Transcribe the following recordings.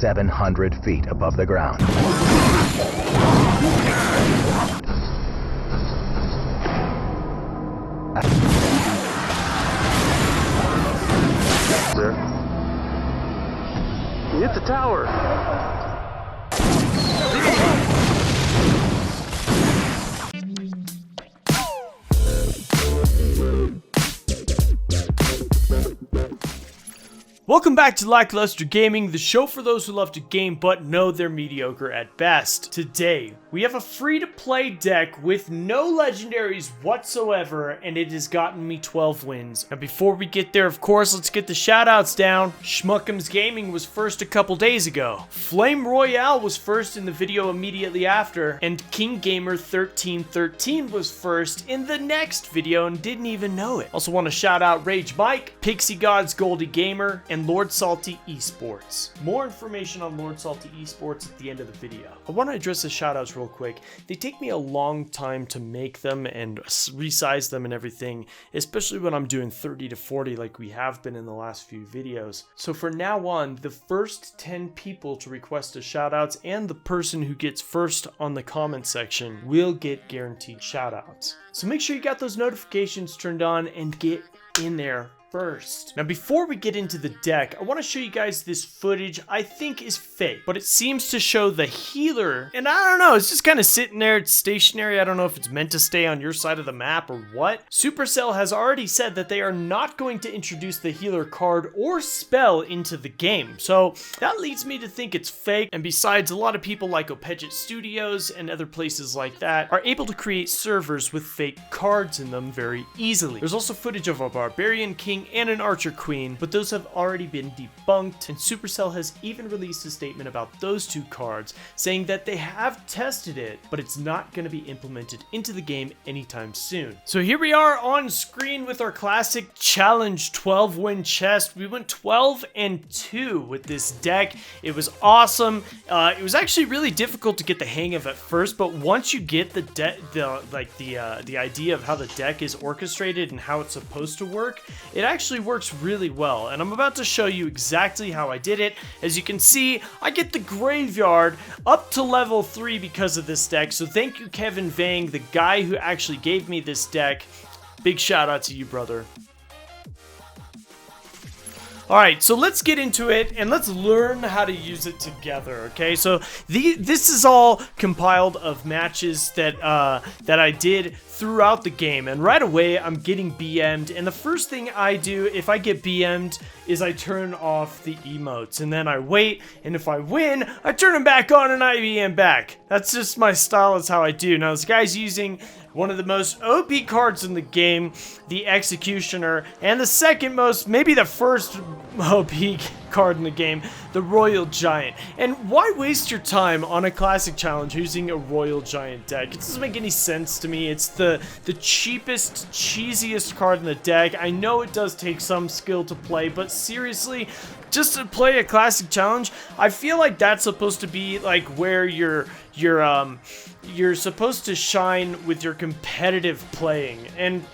700 feet above the ground. There. You hit the tower. Welcome back to Lackluster Gaming, the show for those who love to game but know they're mediocre at best. Today, we have a free-to-play deck with no legendaries whatsoever, and it has gotten me 12 wins. Now before we get there, of course, let's get the shoutouts down. Schmuckums Gaming was first a couple days ago. Flame Royale was first in the video immediately after, and King Gamer 1313 was first in the next video and didn't even know it. Also want to shout out Rage Mike, Pixie Gods Goldie Gamer, and Lord Salty eSports. More information on Lord Salty eSports at the end of the video. I want to address the shoutouts real quick. They take me a long time to make them and resize them and everything, especially when I'm doing 30 to 40 like we have been in the last few videos. So for now on, the first 10 people to request a shoutouts and the person who gets first on the comment section will get guaranteed shoutouts. So make sure you got those notifications turned on and get in there first. Now before we get into the deck, I want to show you guys this footage I think is fake, but it seems to show the healer, and I don't know, it's just kind of sitting there, it's stationary. I don't know if it's meant to stay on your side of the map or what. Supercell has already said that they are not going to introduce the healer card or spell into the game, so that leads me to think it's fake. And besides, a lot of people like Opedget Studios and other places like that are able to create servers with fake cards in them very easily. There's also footage of a Barbarian King and an Archer Queen, but those have already been debunked, and Supercell has even released a statement about those two cards, saying that they have tested it, but it's not going to be implemented into the game anytime soon. So here we are on screen with our classic challenge 12 win chest. We went 12-2 with this deck. It was awesome. It was actually really difficult to get the hang of at first, but once you get the idea of how the deck is orchestrated and how it's supposed to work, it actually works really well, and I'm about to show you exactly how I did it. As you can see, I get the graveyard up to level 3 because of this deck, so thank you Kevin Vang, the guy who actually gave me this deck. Big shout out to you, brother. Alright, so let's get into it and let's learn how to use it together, okay? So this is all compiled of matches that I did throughout the game, and right away I'm getting BM'd, and the first thing I do if I get BM'd is I turn off the emotes, and then I wait, and if I win, I turn them back on and I BM back. That's just my style, that's how I do. Now this guy's using one of the most OP cards in the game, the Executioner, and the second most, maybe the first OP card in the game, the Royal Giant. And why waste your time on a classic challenge using a Royal Giant deck? It doesn't make any sense to me. It's the cheapest, cheesiest card in the deck. I know it does take some skill to play, but seriously, just to play a classic challenge, I feel like that's supposed to be like where you're supposed to shine with your competitive playing. And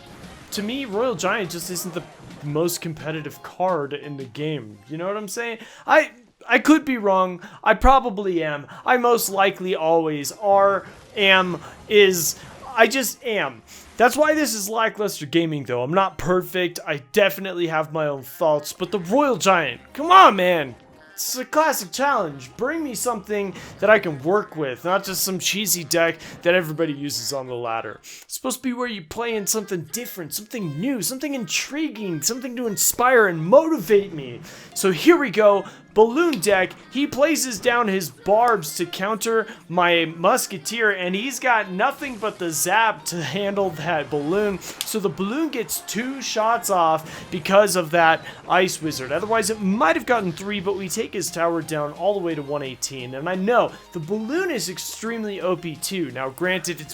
to me, Royal Giant just isn't the most competitive card in the game. You know what I'm saying? I could be wrong. I probably am. I most likely always are, am, is. I just am. That's why this is Lackluster Gaming, though. I'm not perfect. I definitely have my own faults, but the Royal Giant, come on, man. It's a classic challenge. Bring me something that I can work with, not just some cheesy deck that everybody uses on the ladder. It's supposed to be where you play in something different, something new, something intriguing, something to inspire and motivate me. So here we go. Balloon deck, he places down his barbs to counter my musketeer, and he's got nothing but the zap to handle that balloon. So the balloon gets 2 shots off because of that ice wizard. Otherwise it might have gotten 3, but we take his tower down all the way to 118. And I know the balloon is extremely OP too. Now granted, it's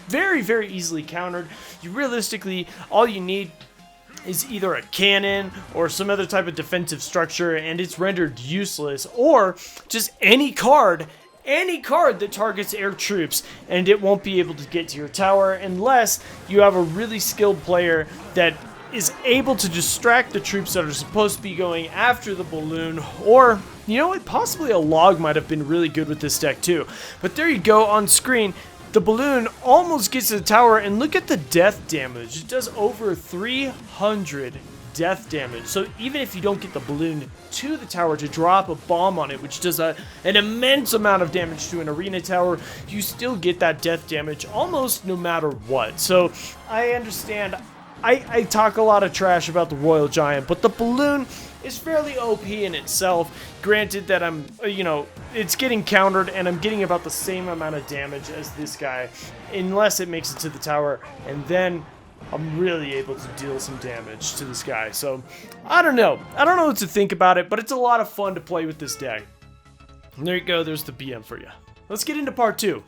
very, very easily countered. You realistically, all you need is either a cannon or some other type of defensive structure, and it's rendered useless, or just any card that targets air troops, and it won't be able to get to your tower unless you have a really skilled player that is able to distract the troops that are supposed to be going after the balloon, or, you know what, possibly a log might have been really good with this deck too. But there you go on screen. The balloon almost gets to the tower, and look at the death damage. It does over 300 death damage. So even if you don't get the balloon to the tower to drop a bomb on it, which does an immense amount of damage to an arena tower, you still get that death damage almost no matter what. So I understand. I talk a lot of trash about the Royal Giant, but the balloon is fairly OP in itself. Granted that I'm, you know, it's getting countered and I'm getting about the same amount of damage as this guy, unless it makes it to the tower, and then I'm really able to deal some damage to this guy. So, I don't know. I don't know what to think about it, but it's a lot of fun to play with this deck. And there you go. There's the BM for you. Let's get into part 2.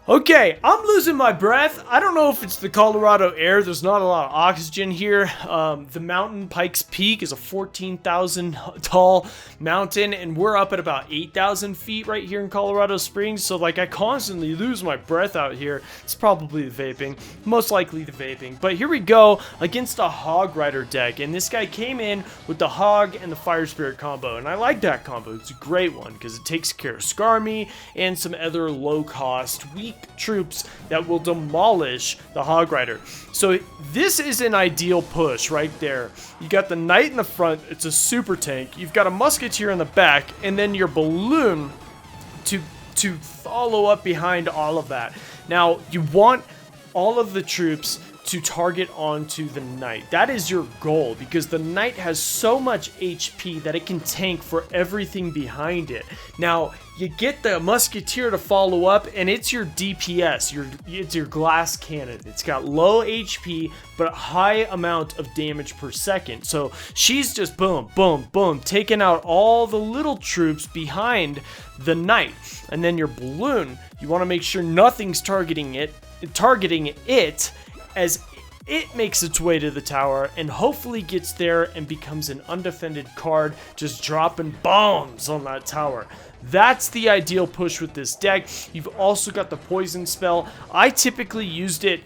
Okay, I'm losing my breath. I don't know if it's the Colorado air. There's not a lot of oxygen here. The mountain, Pikes Peak, is a 14,000 tall mountain, and we're up at about 8,000 feet right here in Colorado Springs. So, like, I constantly lose my breath out here. It's probably the vaping. Most likely the vaping. But here we go against a Hog Rider deck, and this guy came in with the Hog and the Fire Spirit combo, and I like that combo. It's a great one because it takes care of Skarmy and some other low-cost, weak troops that will demolish the Hog Rider. So this is an ideal push right there. You got the Knight in the front, it's a super tank. You've got a Musketeer in the back, and then your balloon to follow up behind all of that. Now, you want all of the troops to target onto the Knight. That is your goal, because the Knight has so much HP that it can tank for everything behind it. Now, you get the Musketeer to follow up, and it's your DPS, it's your glass cannon. It's got low HP, but a high amount of damage per second. So she's just boom, boom, boom, taking out all the little troops behind the Knight. And then your balloon, you want to make sure nothing's targeting it as it makes its way to the tower and hopefully gets there and becomes an undefended card, just dropping bombs on that tower. That's the ideal push with this deck. You've also got the poison spell. I typically used it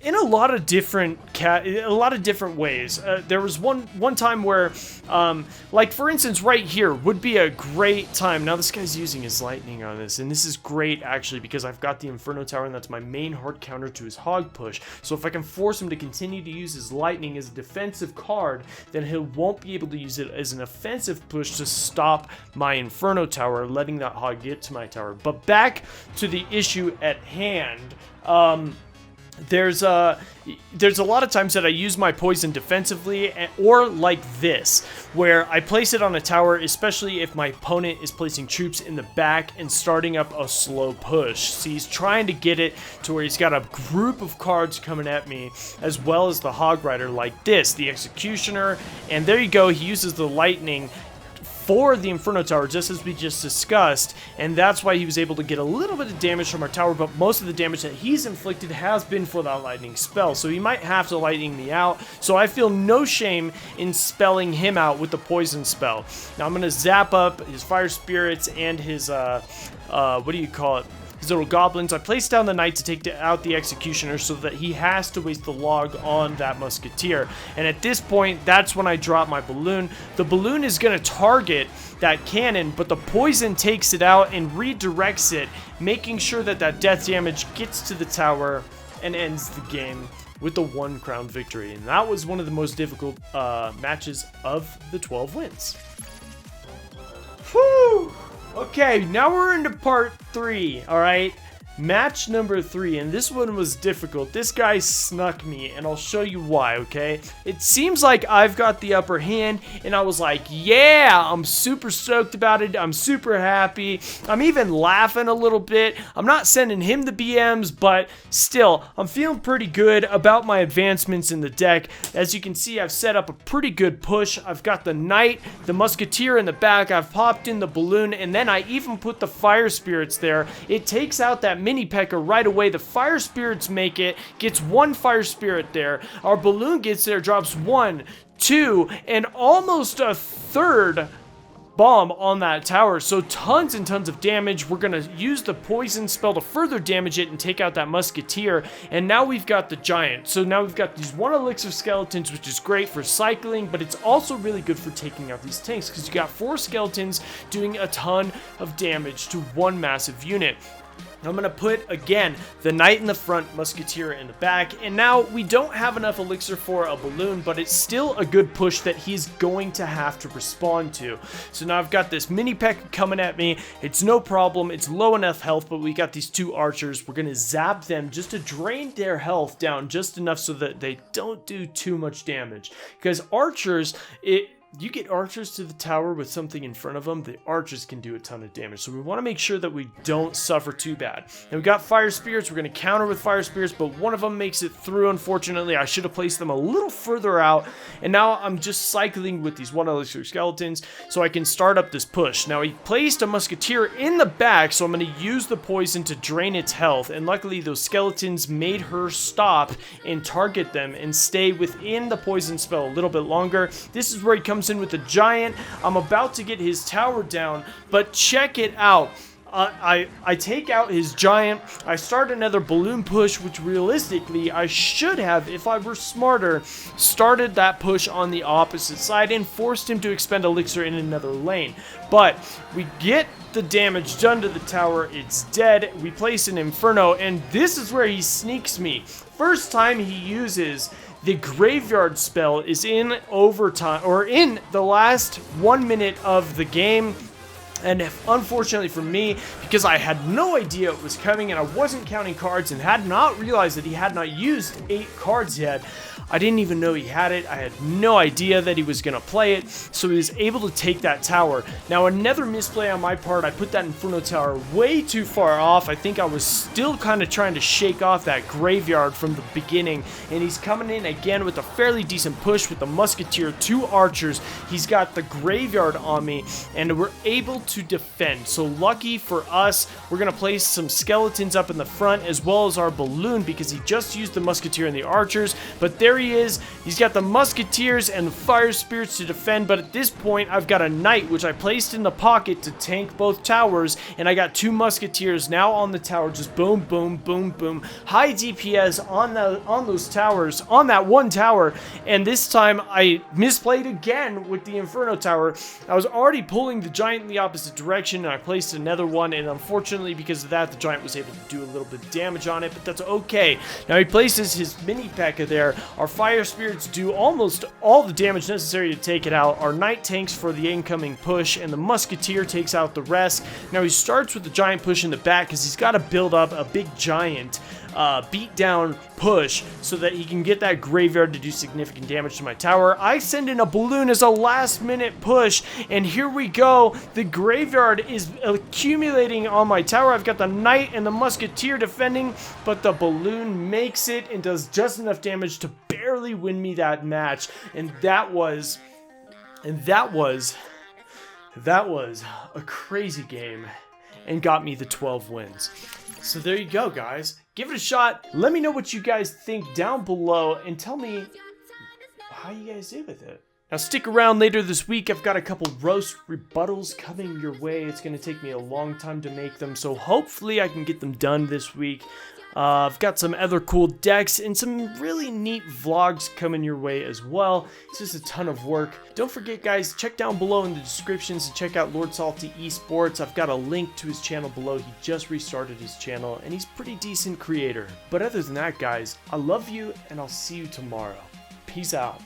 in a lot of different ways. There was one time where, like for instance, right here would be a great time. Now this guy's using his lightning on this, and this is great actually because I've got the Inferno Tower, and that's my main hard counter to his hog push. So if I can force him to continue to use his lightning as a defensive card, then he won't be able to use it as an offensive push to stop my Inferno Tower, letting that hog get to my tower. But back to the issue at hand. There's a lot of times that I use my poison defensively, or like this, where I place it on a tower, especially if my opponent is placing troops in the back and starting up a slow push. So he's trying to get it to where he's got a group of cards coming at me, as well as the Hog Rider like this, the Executioner, and there you go, he uses the lightning for the Inferno Tower, just as we just discussed, and that's why he was able to get a little bit of damage from our tower, but most of the damage that he's inflicted has been for that lightning spell, so he might have to lightning me out, so I feel no shame in spelling him out with the poison spell. Now I'm going to zap up his Fire Spirits and his, what do you call it? His little goblins. I placed down the Knight to take out the Executioner so that he has to waste the log on that Musketeer. And at this point, that's when I drop my balloon. The balloon is going to target that cannon, but the poison takes it out and redirects it, making sure that that death damage gets to the tower and ends the game with the 1 crown victory. And that was one of the most difficult matches of the 12 wins. Whew! Okay, now we're into part 3, alright? Match number 3, and this one was difficult. This guy snuck me, and I'll show you why, okay? It seems like I've got the upper hand, and I was like, yeah, I'm super stoked about it. I'm super happy. I'm even laughing a little bit. I'm not sending him the BMs, but still, I'm feeling pretty good about my advancements in the deck. As you can see, I've set up a pretty good push. I've got the Knight, the Musketeer in the back. I've popped in the balloon, and then I even put the Fire Spirits there. It takes out that mini P.E.K.K.A right away. The Fire Spirits make it, gets 1 Fire Spirit there. Our balloon gets there, drops 1, 2, and almost a third bomb on that tower, so tons and tons of damage. We're gonna use the poison spell to further damage it and take out that musketeer, and now we've got the giant. So now we've got these 1 elixir skeletons, which is great for cycling, but it's also really good for taking out these tanks, because you got 4 skeletons doing a ton of damage to one massive unit. I'm going to put, again, the knight in the front, musketeer in the back, and now we don't have enough elixir for a balloon, but it's still a good push that he's going to have to respond to. So now I've got this mini P.E.K.K.A coming at me. It's no problem. It's low enough health, but we got these 2 archers. We're going to zap them just to drain their health down just enough so that they don't do too much damage. Because archers, you get archers to the tower with something in front of them, the archers can do a ton of damage. So we want to make sure that we don't suffer too bad. And we got fire spirits. We're going to counter with fire spirits, but one of them makes it through, unfortunately. I should have placed them a little further out. And now I'm just cycling with these 1 elixir skeletons so I can start up this push. Now he placed a musketeer in the back, so I'm going to use the poison to drain its health. And luckily those skeletons made her stop and target them and stay within the poison spell a little bit longer. This is where he comes in with the giant. I'm about to get his tower down, but check it out. I take out his giant, I start another balloon push, which realistically I should have, if I were smarter, started that push on the opposite side and forced him to expend elixir in another lane. But we get the damage done to the tower, it's dead, we place an inferno, and this is where he sneaks me. First time he uses the graveyard spell is in overtime, or in the last 1 minute of the game. And unfortunately for me, because I had no idea it was coming and I wasn't counting cards and had not realized that he had not used 8 cards yet, I didn't even know he had it. I had no idea that he was going to play it, so he was able to take that tower. Now, another misplay on my part, I put that Inferno tower way too far off. I think I was still kind of trying to shake off that graveyard from the beginning, and he's coming in again with a fairly decent push with the musketeer, 2 archers. He's got the graveyard on me, and we're able to defend. So lucky for us, we're going to place some skeletons up in the front as well as our balloon, because he just used the musketeer and the archers, but there he is. He's got the musketeers and the fire spirits to defend, but at this point I've got a knight which I placed in the pocket to tank both towers, and I got 2 musketeers now on the tower, just boom boom boom boom, high DPS on those towers, on that one tower. And this time I misplayed again with the Inferno tower. I was already pulling the giant in the opposite direction, and I placed another one, and unfortunately because of that the giant was able to do a little bit of damage on it, but that's okay. Now he places his mini P.E.K.K.A there. Our fire spirits do almost all the damage necessary to take it out. Our knight tanks for the incoming push, and the musketeer takes out the rest. Now he starts with the giant push in the back because he's got to build up a big giant beat down push so that he can get that graveyard to do significant damage to my tower. I send in a balloon as a last minute push, and here we go. The graveyard is accumulating on my tower. I've got the knight and the musketeer defending, but the balloon makes it and does just enough damage to barely win me that match. And that was a crazy game and got me the 12 wins. So there you go, guys. Give it a shot. Let me know what you guys think down below and tell me how you guys did with it. Now stick around later this week. I've got a couple roast rebuttals coming your way. It's going to take me a long time to make them, so hopefully I can get them done this week. I've got some other cool decks and some really neat vlogs coming your way as well. It's just a ton of work. Don't forget, guys, check down below in the descriptions to check out Lord Salty Esports. I've got a link to his channel below. He just restarted his channel, and he's a pretty decent creator. But other than that, guys, I love you, and I'll see you tomorrow. Peace out.